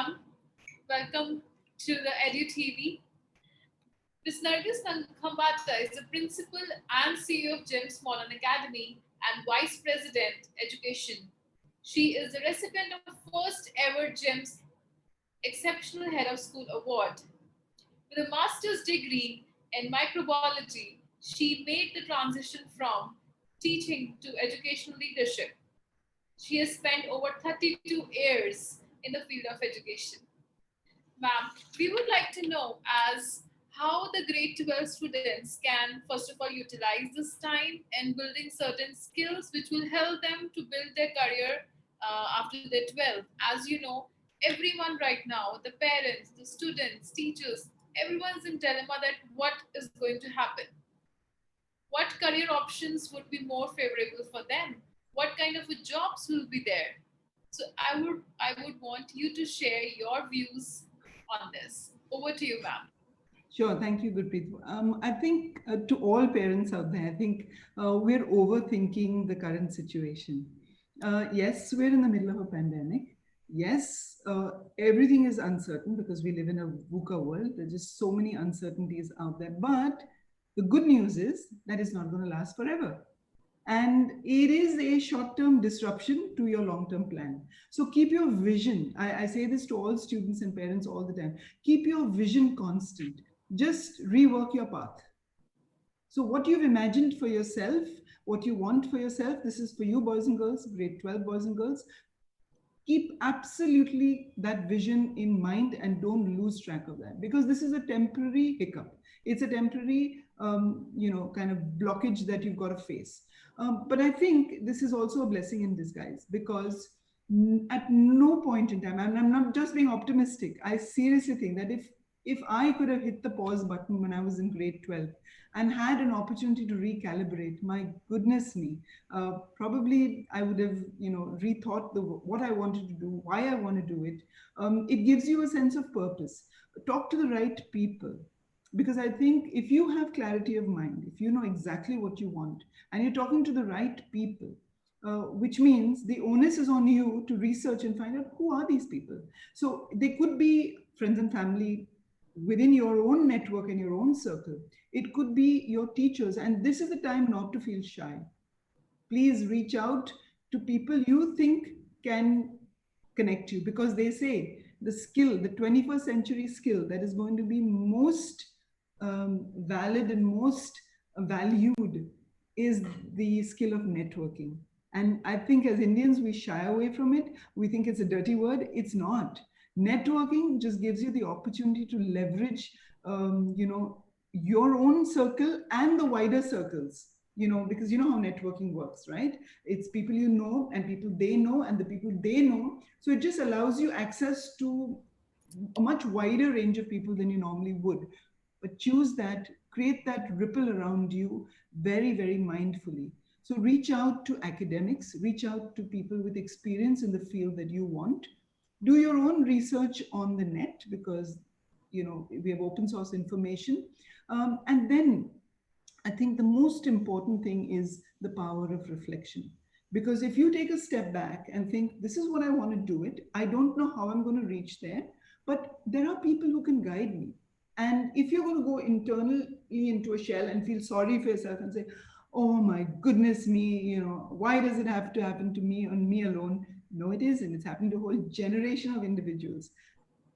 everyone. Welcome to the Edu TV. Ms. Nargis Khambata is the principal and CEO of GEMS Modern Academy and Vice President Education. She is the recipient of first ever GEMS Exceptional Head of School Award. With a master's degree in microbiology, she made the transition from teaching to educational leadership. She has spent over 32 years in the field of education. Ma'am, we would like to know as how the grade 12 students can first of all utilize this time in building certain skills which will help them to build their career after their 12. As you know, everyone right now, the parents, the students, teachers, everyone's in dilemma that what is going to happen, what career options would be more favorable for them, what kind of jobs will be there. So I would want you to share your views on this. Over to you, ma'am. Sure, thank you, Gurpreet. I think to all parents out there, I think we're overthinking the current situation. Yes, we're in the middle of a pandemic. Yes, everything is uncertain because we live in a VUCA world. There's just so many uncertainties out there. But the good news is that it's not going to last forever. And it is a short term disruption to your long term plan. So keep your vision. I say this to all students and parents all the time, keep your vision constant. Just rework your path. So, what you've imagined for yourself, what you want for yourself, this is for you, boys and girls, grade 12 boys and girls. Keep absolutely that vision in mind and don't lose track of that, because this is a temporary hiccup. It's a temporary, kind of blockage that you've got to face. But I think this is also a blessing in disguise, because at no point in time, and I'm not just being optimistic, I seriously think that if I could have hit the pause button when I was in grade 12 and had an opportunity to recalibrate, my goodness me, probably I would have, rethought what I wanted to do, why I want to do it. It gives you a sense of purpose. Talk to the right people, because I think if you have clarity of mind, if you know exactly what you want, and you're talking to the right people, which means the onus is on you to research and find out who are these people. So they could be friends and family within your own network and your own circle. It could be your teachers, and this is the time not to feel shy. Please reach out to people you think can connect you, because they say the skill, the 21st century skill that is going to be most valid and most valued is the skill of networking. And I think as Indians, we shy away from it. We think it's a dirty word. It's not. Networking just gives you the opportunity to leverage, your own circle and the wider circles, because you know how networking works, right? It's people you know and people they know and the people they know. So it just allows you access to a much wider range of people than you normally would. But choose that, create that ripple around you very, very mindfully. So reach out to academics, reach out to people with experience in the field that you want. Do your own research on the net, because we have open source information. And then I think the most important thing is the power of reflection. Because if you take a step back and think, this is what I want to do it, I don't know how I'm going to reach there, but there are people who can guide me. And if you're going to go internally into a shell and feel sorry for yourself and say, oh my goodness me, why does it have to happen to me and me alone? No, it isn't. It's happened to a whole generation of individuals.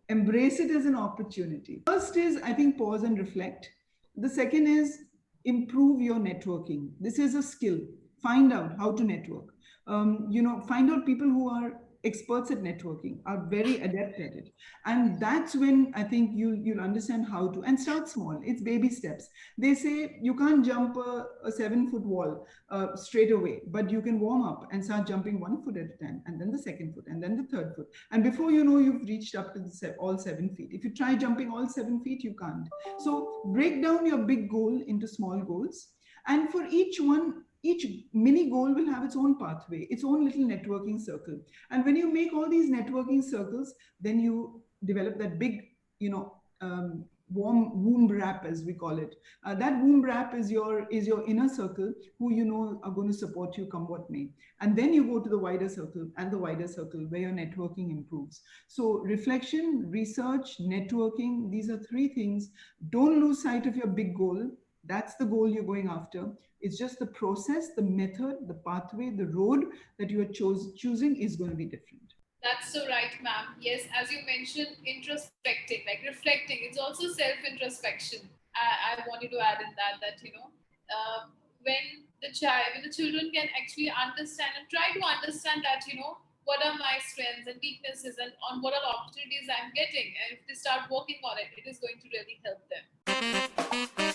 Embrace it as an opportunity. First is, I think, pause and reflect. The second is improve your networking. This is a skill. Find out how to network. Find out people who are experts at networking, are very adept at it. And that's when I think you'll understand how to, and start small. It's baby steps. They say you can't jump a 7-foot wall straight away, but you can warm up and start jumping 1 foot at a time, and then the second foot, and then the third foot. And before you know, you've reached up to all 7 feet. If you try jumping all 7 feet, you can't. So break down your big goal into small goals. And for each one, each mini goal will have its own pathway, its own little networking circle. And when you make all these networking circles, then you develop that big, warm womb wrap, as we call it. That womb wrap is your inner circle, who you know are going to support you come what may. And then you go to the wider circle, and the wider circle where your networking improves. So reflection, research, networking, these are three things. Don't lose sight of your big goal. That's the goal you're going after. It's just the process, the method, the pathway, the road that you are choosing is going to be different. That's so right, ma'am. Yes, as you mentioned, introspecting, like reflecting, it's also self introspection. I wanted to add in that, when when the children can actually understand and try to understand that, what are my strengths and weaknesses and on what are the opportunities I'm getting. And if they start working on it, it is going to really help them.